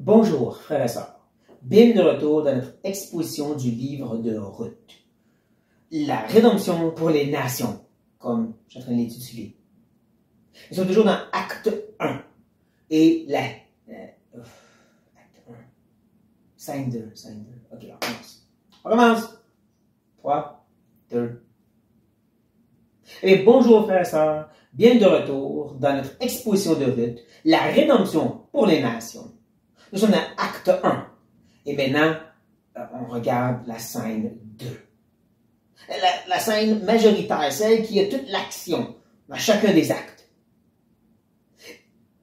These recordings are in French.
Bonjour, frères et sœurs. Bienvenue de retour dans notre exposition du livre de Ruth. La rédemption pour les nations, comme je suis en train de l'intituler. Nous sommes toujours dans Acte 1. Et Acte 1. Scène 2. Ok, on commence. On commence. 3, 2. Eh bien, bonjour, frères et sœurs. Bienvenue de retour dans notre exposition de Ruth. La rédemption pour les nations. Nous sommes dans Acte 1. Et maintenant, on regarde la scène 2. La scène majoritaire, celle qui a toute l'action dans chacun des actes.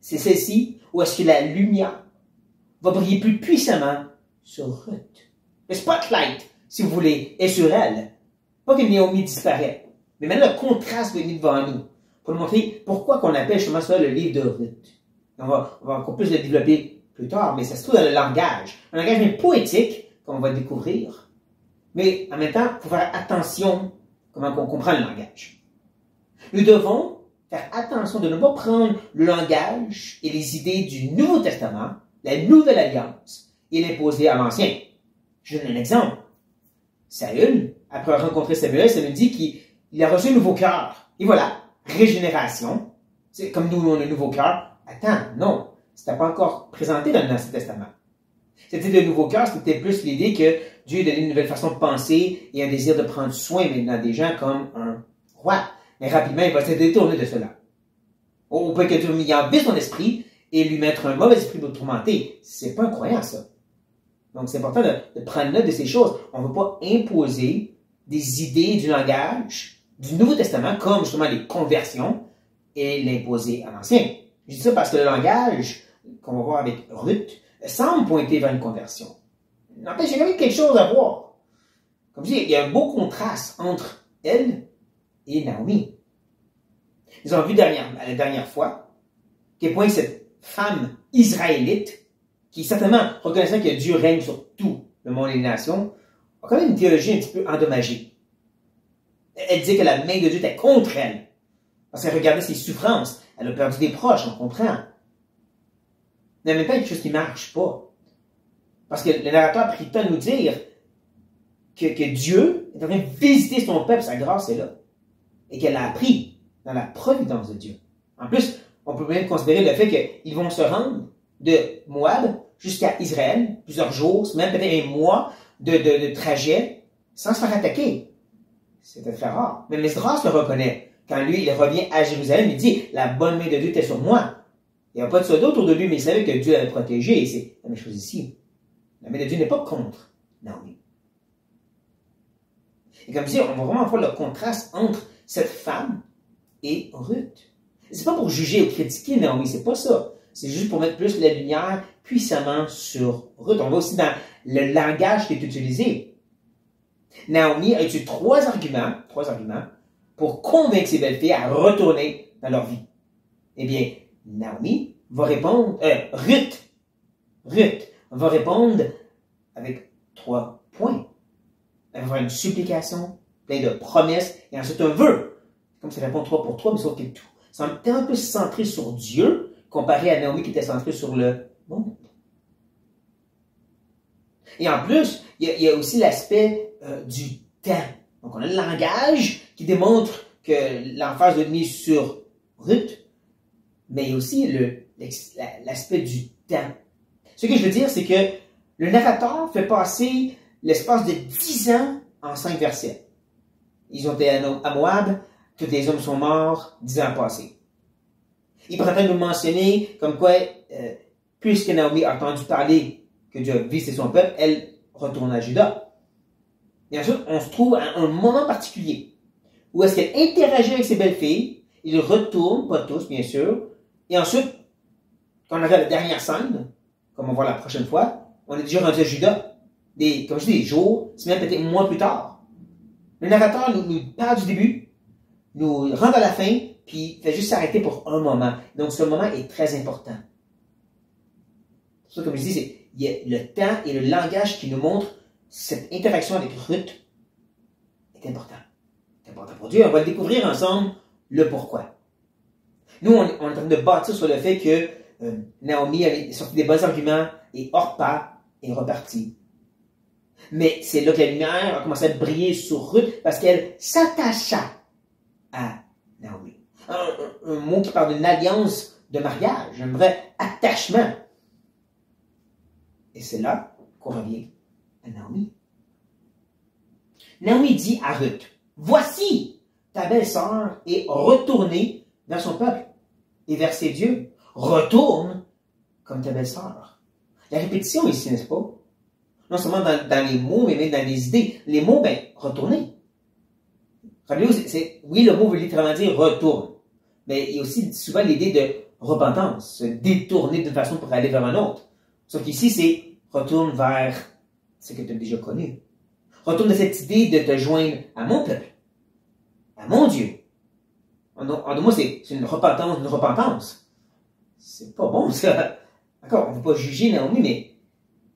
C'est celle-ci où est-ce que la lumière va briller plus puissamment sur Ruth. Le spotlight, si vous voulez, est sur elle. Pas que Naomi disparaît, mais maintenant le contraste est mis devant nous pour nous montrer pourquoi qu'on appelle justement ça le livre de Ruth. On va encore plus le développer plus tard, mais ça se trouve dans le langage. Un langage même poétique, comme on va le découvrir. Mais en même temps, il faut faire attention comment on comprend le langage. Nous devons faire attention de ne pas prendre le langage et les idées du Nouveau Testament, la Nouvelle Alliance, et l'imposer à l'Ancien. Je donne un exemple. Saül, après avoir rencontré Samuel, ça nous dit qu'il a reçu un nouveau cœur. Et voilà, régénération. C'est comme nous, on a un nouveau cœur. Attends, non. C'était pas encore présenté dans l'Ancien Testament. C'était le nouveau cœur, c'était plus l'idée que Dieu donnait une nouvelle façon de penser et un désir de prendre soin maintenant des gens comme un roi. Mais rapidement, il va se détourner de cela. On peut que Dieu y envie son esprit et lui mettre un mauvais esprit pour le tourmenter. C'est pas incroyable, ça. Donc, c'est important de prendre note de ces choses. On ne veut pas imposer des idées du langage du Nouveau Testament, comme justement les conversions, et l'imposer à l'Ancien. Je dis ça parce que le langage qu'on va voir avec Ruth semble pointer vers une conversion. N'empêche, il y a quand même quelque chose à voir. Comme je dis, il y a un beau contraste entre elle et Naomi. Nous avons vu la dernière fois à quel point cette femme israélite, qui certainement reconnaissant que Dieu règne sur tout le monde et les nations, a quand même une théologie un petit peu endommagée. Elle dit que la main de Dieu était contre elle, parce qu'elle regardait ses souffrances. Elle a perdu des proches, on comprend. Mais en même temps, il y a quelque chose qui ne marche pas. Parce que le narrateur a pris le temps de nous dire que Dieu est en train de visiter son peuple, sa grâce est là. Et qu'elle a appris dans la providence de Dieu. En plus, on peut même considérer le fait qu'ils vont se rendre de Moab jusqu'à Israël, plusieurs jours, même peut-être un mois de trajet, sans se faire attaquer. C'était très rare. Même Esdras le reconnaît. Quand lui, il revient à Jérusalem, il dit « La bonne main de Dieu était sur moi ». Il n'y a pas de soldat autour de lui, mais il savait que Dieu l'avait protégé. Et c'est la même chose ici. La main de Dieu n'est pas contre Naomi. Et comme je dis, on va vraiment voir le contraste entre cette femme et Ruth. C'est pas pour juger ou critiquer Naomi, c'est pas ça. C'est juste pour mettre plus la lumière puissamment sur Ruth. On va aussi dans le langage qui est utilisé. Naomi a utilisé trois arguments pour convaincre ses belles-filles à retourner dans leur vie. Eh bien, Naomi va répondre, Ruth va répondre avec 3 points. Elle va faire une supplication, plein de promesses, et ensuite un vœu. Comme ça répond 3 pour 3, mais sauf que tout. C'est un peu centré sur Dieu, comparé à Naomi qui était centré sur le monde. Et en plus, il y a aussi l'aspect du temps. Donc, on a le langage qui démontre que l'emphase est mise sur Ruth, mais il y a aussi l'aspect du temps. Ce que je veux dire, c'est que le narrateur fait passer l'espace de 10 ans en 5 versets. Ils ont été à Moab, tous les hommes sont morts, 10 ans passés. Il prend le temps de nous mentionner comme quoi, puisque Naomi a entendu parler que Dieu a visité son peuple, elle retourne à Juda. Et ensuite, on se trouve à un moment particulier où est-ce qu'elle interagit avec ses belles-filles, ils retournent, pas tous bien sûr, et ensuite, quand on arrive à la dernière scène, comme on va voir la prochaine fois, on est déjà rendu à Juda, comme je dis, des jours, semaines, peut-être mois plus tard. Le narrateur nous parle du début, nous rentre à la fin, puis fait juste s'arrêter pour un moment. Donc, ce moment est très important. C'est pour ça, comme je dis, il y a le temps et le langage qui nous montrent cette interaction avec Ruth est important. C'est important pour Dieu. On va le découvrir ensemble, le pourquoi. Nous, on est en train de bâtir sur le fait que Naomi avait sorti des bons arguments et Orpa est reparti. Mais c'est là que la lumière a commencé à briller sur Ruth parce qu'elle s'attacha à Naomi. Un mot qui parle d'une alliance de mariage, un vrai attachement. Et c'est là qu'on revient à Naomi. Naomi dit à Ruth, « Voici, ta belle-sœur est retournée vers son peuple et vers ses dieux. Retourne comme ta belle-sœur. » La répétition ici, n'est-ce pas? Non seulement dans les mots, mais même dans les idées. Les mots, ben, retourner. Rappelez-vous, oui, le mot veut littéralement dire retourne. Mais il y a aussi souvent l'idée de repentance, se détourner d'une façon pour aller vers un autre. Sauf qu'ici, c'est retourne vers ce que tu as déjà connu. Retourne de cette idée de te joindre à mon peuple, à mon Dieu. En deux mots, c'est une repentance. C'est pas bon, ça. D'accord, on ne veut pas juger Naomi, mais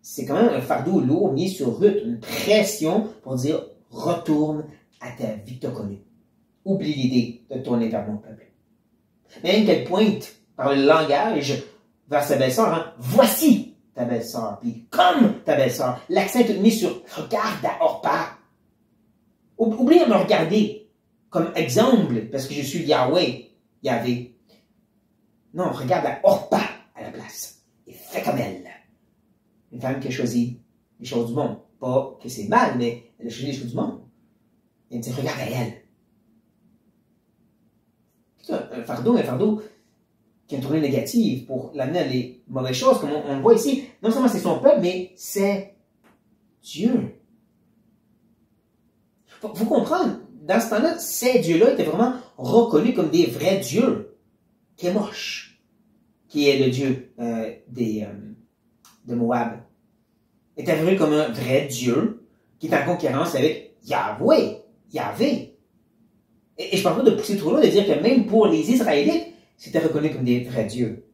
c'est quand même un fardeau lourd mis sur Ruth, une pression pour dire retourne à ta vie que tu as connue. Oublie l'idée de tourner vers mon peuple. Même qu'elle pointe par le langage vers sa belle-sœur, hein, voici ta belle-sœur, puis comme ta belle-sœur. L'accent est mis sur regarde à Orpa. Oublie de me regarder comme exemple, parce que je suis Yahvé. Non, regarde à Orpa à la place et fais comme elle. Une femme qui a choisi les choses du monde. Pas que c'est mal, mais elle a choisi les choses du monde. Et elle dit, regarde à elle. C'est un fardeau qui a une tournée négative pour l'amener à les mauvaises choses, comme on le voit ici. Non seulement c'est son peuple, mais c'est Dieu. Faut comprendre, dans ce temps-là, ces dieux-là étaient vraiment reconnus comme des vrais dieux. Kémosh, qui est le dieu de Moab, est apparu comme un vrai Dieu qui est en concurrence avec Yahvé. Et je ne parle pas de pousser trop loin, de dire que même pour les Israélites, c'était reconnu comme des vrais dieux.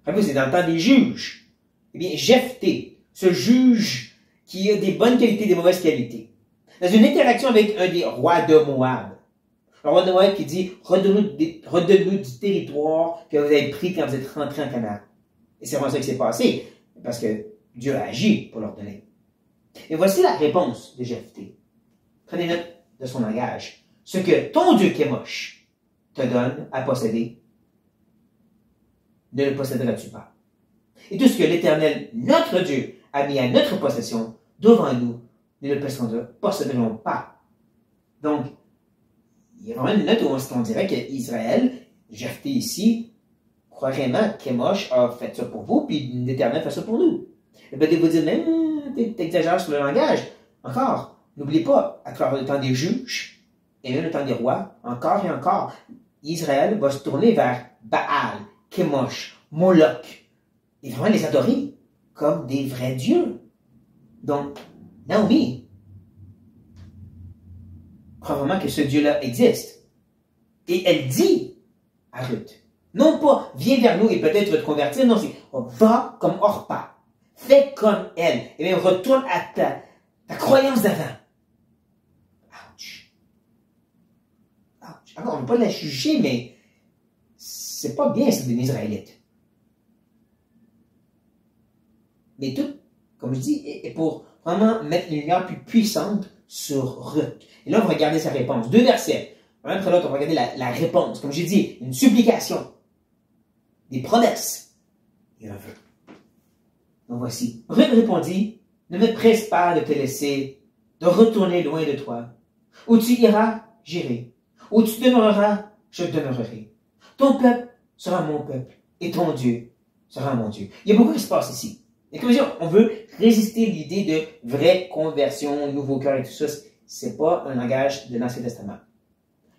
Rappelez-vous, c'est dans le temps des juges. Eh bien, Jephthé, ce juge qui a des bonnes qualités et des mauvaises qualités, dans une interaction avec un des rois de Moab. Le roi de Moab qui dit, redonne-nous du territoire que vous avez pris quand vous êtes rentrés en Canaan. Et c'est vraiment ça qui s'est passé, parce que Dieu a agi pour leur donner. Et voici la réponse de Jephthé. Prenez note de son langage. Ce que ton Dieu Kémosh te donne à posséder, ne le posséderas-tu pas. Et tout ce que l'Éternel, notre Dieu, a mis à notre possession, devant nous, ne le posséderons pas. Donc, il y a vraiment une note où on dirait qu'Israël, Jephthé ici, croit vraiment que Kémosh a fait ça pour vous, puis l'Éternel fait ça pour nous. Et bien, vous dire, même, t'exagères sur le langage. Encore, n'oubliez pas, à travers le temps des juges, et même le temps des rois, encore et encore, Israël va se tourner vers Baal, Kémosh, Moloch, et vraiment les adorer comme des vrais dieux. Donc, Naomi croit vraiment que ce Dieu-là existe. Et elle dit à Ruth, non pas viens vers nous et peut-être te convertir, non, c'est va comme Orpa, fais comme elle, et bien retourne à ta croyance d'avant. Ouch. Alors, on ne peut pas la juger, mais c'est pas bien, c'est des Israélites. Mais tout, comme je dis, est pour vraiment mettre une lumière plus puissante sur Ruth. Et là, on va regarder sa réponse. 2 versets. Un après l'autre, on va regarder la réponse. Comme j'ai dit, une supplication, des promesses et un vœu. Donc voici. Ruth répondit, ne me presse pas de te laisser, de retourner loin de toi. Où tu iras, j'irai. Où tu demeureras, je demeurerai. Ton peuple sera mon peuple, et ton Dieu sera mon Dieu. Il y a beaucoup qui se passe ici. Et comme je dis, on veut résister l'idée de vraie conversion, nouveau cœur et tout ça. C'est pas un langage de l'Ancien Testament.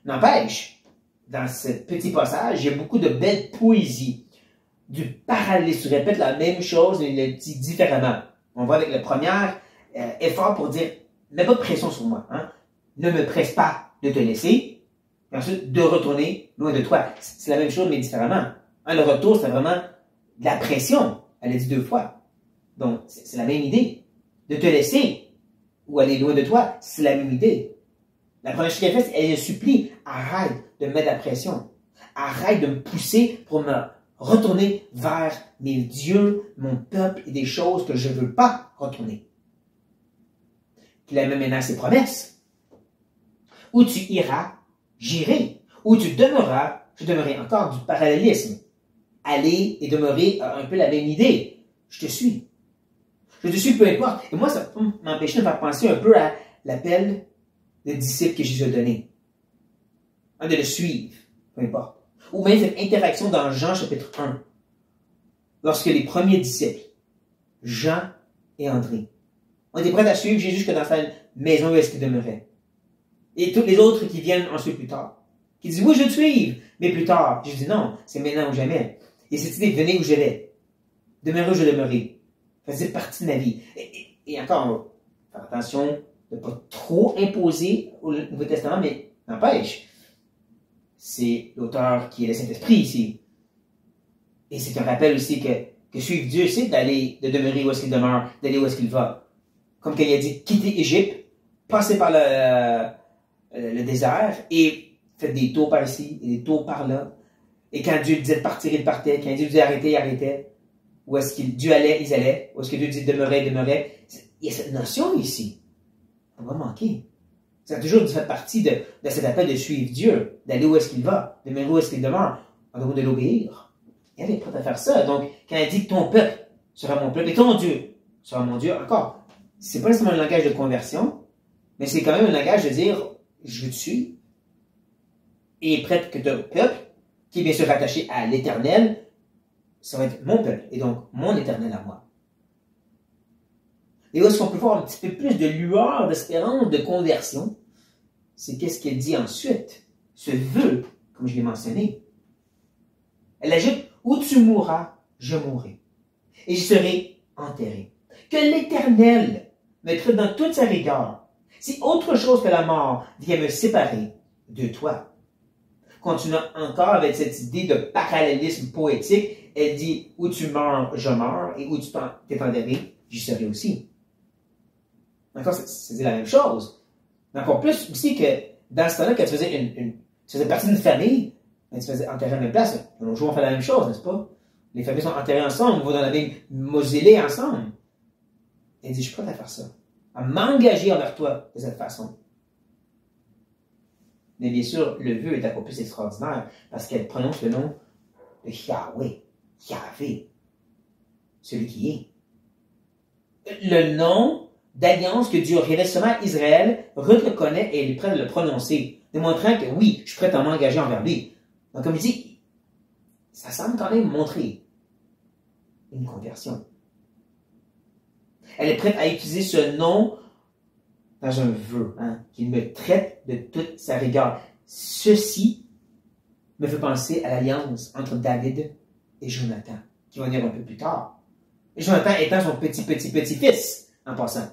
N'empêche, dans ce petit passage, il y a beaucoup de belle poésie, du parallèle. Tu répètes la même chose, mais il le dit différemment. On voit avec le premier effort pour dire, mets pas de pression sur moi. Hein? Ne me presse pas de te laisser. Et ensuite, de retourner loin de toi. C'est la même chose, mais différemment. Hein, le retour, c'est vraiment de la pression. Elle l'a dit 2 fois. Donc, c'est la même idée. De te laisser ou aller loin de toi, c'est la même idée. La première chose qu'elle fait, c'est qu'elle supplie, arrête de me mettre la pression. Arrête de me pousser pour me retourner vers mes dieux, mon peuple et des choses que je ne veux pas retourner. Qu'il a même maintenant ses promesses. Où tu iras, j'irai. Où tu demeureras, je demeurerai. Encore du parallélisme. Aller et demeurer a un peu la même idée. Je te suis. Je te suis peu importe. Et moi, ça peut m'empêcher de faire penser un peu à l'appel des disciples que Jésus a donné. De le suivre, peu importe. Ou même cette interaction dans Jean chapitre 1. Lorsque les premiers disciples, Jean et André, ont été prêts à suivre Jésus jusque dans sa maison où est-ce qu'il demeurait. Et tous les autres qui viennent ensuite plus tard, qui disent, oui, je vais te suivre, mais plus tard. Je dis, non, c'est maintenant ou jamais. Et cette idée, venez où je vais. Demeurez où je demeurerai. Faisait partie de ma vie. Et encore, faire attention de ne pas trop imposer au Nouveau Testament, mais n'empêche, c'est l'auteur qui est le Saint-Esprit ici. Et c'est un rappel aussi que suivre Dieu, c'est de demeurer où est-ce qu'il demeure, d'aller où est-ce qu'il va. Comme quand il a dit, quittez Égypte, passez par le désert et faites des tours par ici et des tours par là. Et quand Dieu disait de partir, il partait. Quand Dieu disait d'arrêter, il arrêtait. Où est-ce que Dieu allait, ils allaient. Où est-ce que Dieu dit demeurer, il demeurait. Il y a cette notion ici. On va manquer. Ça a toujours fait partie de cet appel de suivre Dieu, d'aller où est-ce qu'il va, demeurer où est-ce qu'il demeure, en dehors de l'obéir. Elle est prête à faire ça. Donc, quand elle dit ton peuple sera mon peuple et ton Dieu sera mon Dieu, encore, c'est pas nécessairement un langage de conversion, mais c'est quand même un langage de dire je te suis et prête que ton peuple, qui est bien sûr rattaché à l'Éternel, ça va être mon peuple et donc mon Éternel à moi. Et où est-ce qu'on peut voir un petit peu plus de lueur, d'espérance, de conversion? C'est qu'est-ce qu'elle dit ensuite. Ce vœu, comme je l'ai mentionné. Elle ajoute, où tu mourras, je mourrai. Et je serai enterré. Que l'Éternel me traite dans toute sa rigueur. Si autre chose que la mort vient me séparer de toi. Continuant encore avec cette idée de parallélisme poétique, elle dit, où tu meurs, je meurs, et où tu t'es enterré, j'y serai aussi. Encore, c'est la même chose. Mais encore plus aussi que dans ce temps-là, quand tu faisais partie d'une famille, ben, tu faisais enterrer à la même place. De nos jours, on fait la même chose, n'est-ce pas? Les familles sont enterrées ensemble, on va dans la même mausolée ensemble. Et elle dit, je suis prêt à faire ça. À m'engager envers toi de cette façon. Mais bien sûr, le vœu est encore plus extraordinaire parce qu'elle prononce le nom de Yahweh. Yahvé. Celui qui est. Le nom d'alliance que Dieu révèle seulement à Israël, Ruth le connaît et elle est prête à le prononcer, démontrant que oui, je suis prête à m'engager envers lui. Donc, comme je dis, ça semble quand même montrer une conversion. Elle est prête à utiliser ce nom dans un vœu, qu'il me traite de toute sa rigueur. Ceci me fait penser à l'alliance entre David et Jonathan, qui va venir un peu plus tard. Et Jonathan étant son petit-fils, en passant.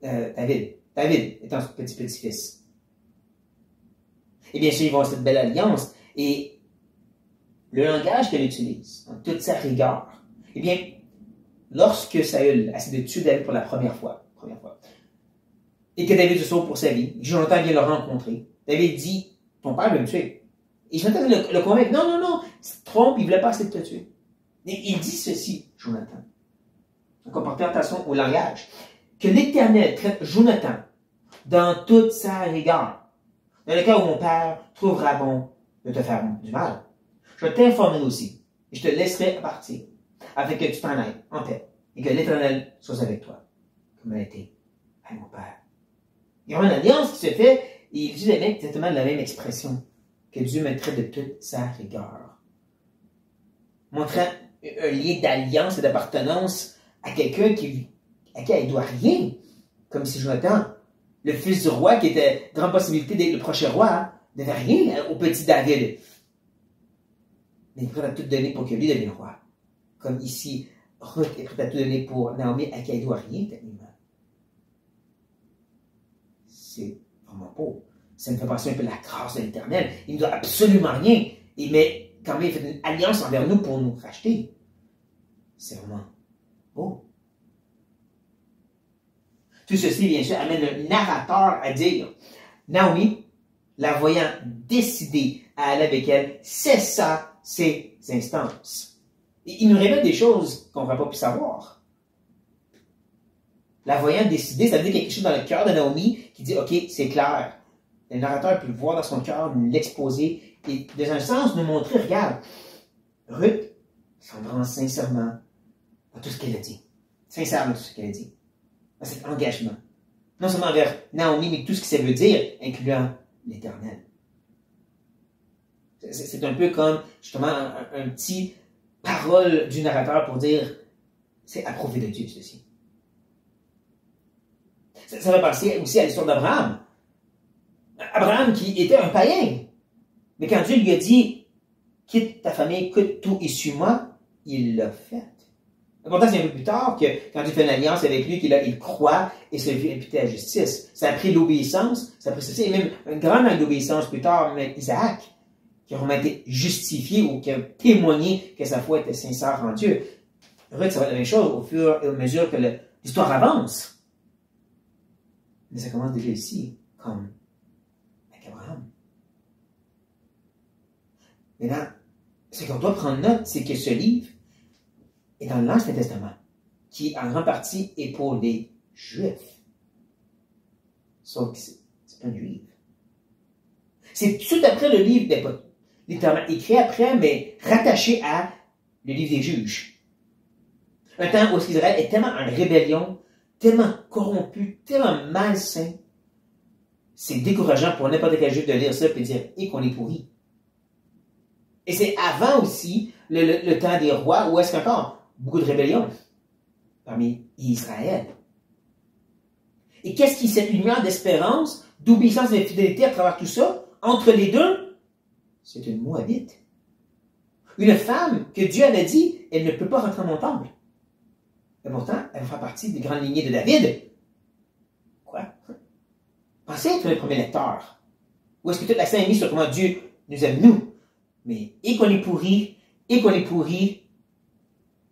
David étant son petit-fils. Et bien sûr, ils vont avoir cette belle alliance. Et le langage qu'elle utilise, en toute sa rigueur, eh bien, lorsque Saül a essayé de tuer David pour la première fois, et que David se sauve pour sa vie, Jonathan vient le rencontrer, David dit, ton père veut me tuer. Et Jonathan le convainc, non, il se trompe, il ne voulait pas essayer de te tuer. Et il dit ceci, Jonathan. Donc, on porte attention au langage. Que l'Éternel traite Jonathan dans toute sa rigueur. Dans le cas où mon père trouvera bon de te faire du mal. Je t'informerai aussi, et je te laisserai partir, afin que tu t'en ailles en paix, et que l'Éternel soit avec toi, comme elle a été avec mon père. Il y aura une alliance qui se fait, et il dit exactement la même expression, que Dieu me traite de toute sa rigueur. Montrant un lien d'alliance et d'appartenance à quelqu'un à qui elle ne doit rien, comme si Jonathan, le fils du roi, qui était grande possibilité d'être le prochain roi, ne devait rien au petit David. Mais il est prêt à tout donner pour que lui devienne roi. Comme ici, Ruth est prête à tout donner pour Naomi, à qui elle ne doit rien, techniquement. C'est vraiment beau. Ça me fait penser un peu à la grâce de l'Éternel. Il ne doit absolument rien. Mais quand même, il fait une alliance envers nous pour nous racheter. C'est vraiment beau. Tout ceci, bien sûr, amène le narrateur à dire, Naomi, la voyant décider à aller avec elle, cessa ses instances. Et il nous révèle des choses qu'on n'aurait pas pu savoir. La voyant décider, ça veut dire quelque chose dans le cœur de Naomi qui dit, OK, c'est clair. Le narrateur peut le voir dans son cœur, nous l'exposer, et dans un sens, nous montrer, regarde, Ruth s'en rend sincèrement dans tout ce qu'elle a dit. Sincèrement dans tout ce qu'elle a dit. Dans cet engagement. Non seulement envers Naomi, mais tout ce que ça veut dire, incluant l'Éternel. C'est un peu comme, justement, un petit parole du narrateur pour dire, c'est approuvé de Dieu, ceci. Ça va penser aussi à l'histoire d'Abraham. Abraham qui était un païen. Mais quand Dieu lui a dit, quitte ta famille, quitte tout et suis-moi, il l'a fait. Pourtant, c'est un peu plus tard que quand Dieu fait une alliance avec lui, qu'il croit et se fait imputer à la justice. Ça a pris l'obéissance, ça a pris ceci, et même une grande acte d'obéissance plus tard, avec Isaac, qui a vraiment été justifié ou qui a témoigné que sa foi était sincère en Dieu. Ruth, ça va être la même chose au fur et à mesure que l'histoire avance. Mais ça commence déjà ici, comme avec Abraham. Maintenant, ce qu'on doit prendre note, c'est que ce livre est dans l'Ancien Testament, qui en grande partie est pour les Juifs. Sauf que c'est pas un livre. C'est tout après le livre des littéralement écrit après, mais rattaché à le livre des Juges. Un temps où Israël est tellement en rébellion, tellement corrompu, tellement malsain, c'est décourageant pour n'importe quel Juif de lire ça et de dire « et qu'on est pourri ». Et c'est avant aussi le temps des rois, où est-ce qu'encore beaucoup de rébellions parmi Israël. Et qu'est-ce qui cette lumière d'espérance, d'obéissance et de fidélité à travers tout ça, entre les deux? C'est une Moabite. Une femme que Dieu avait dit, elle ne peut pas rentrer dans mon temple. Et pourtant, elle va faire partie des grandes lignées de David. Quoi? Pensez être le premier lecteur. Où est-ce que toute l'accent est mis sur comment Dieu nous aime, nous? Mais, et qu'on est pourri,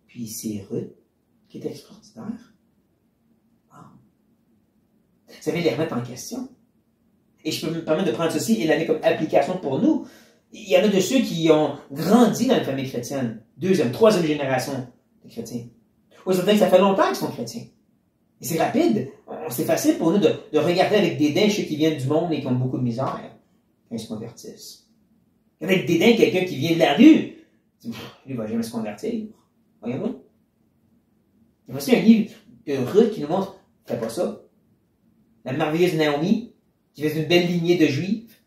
puis c'est Ruth qui est extraordinaire. Wow. Ça vient les remettre en question. Et je peux me permettre de prendre ceci et l'année comme application pour nous. Il y en a de ceux qui ont grandi dans la famille chrétienne, deuxième, troisième génération de chrétiens. Ou certains que ça fait longtemps qu'ils sont chrétiens. Et c'est rapide. C'est facile pour nous de regarder avec dédain ceux qui viennent du monde et qui ont beaucoup de misère quand ils se convertissent. Avec dédain quelqu'un qui vient de la rue, lui ne va jamais se convertir. Voyez-vous? Et voici un livre de Ruth qui nous montre, fais pas ça. La merveilleuse Naomi, qui faisait une belle lignée de Juifs,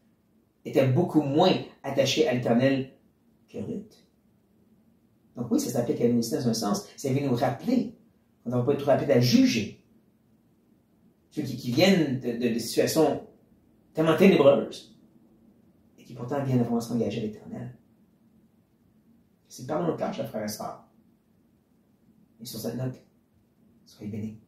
était beaucoup moins attachée à l'Éternel que Ruth. Donc oui, ça s'applique à nous aussi dans un sens. Ça vient nous rappeler qu'on ne va pas être trop rapide à juger ceux qui viennent de situations tellement ténébreuses et qui pourtant viennent vraiment s'engager à l'Éternel. C'est par nos cœurs, chers frères et sœurs. Et sur cette note, soyez bénis.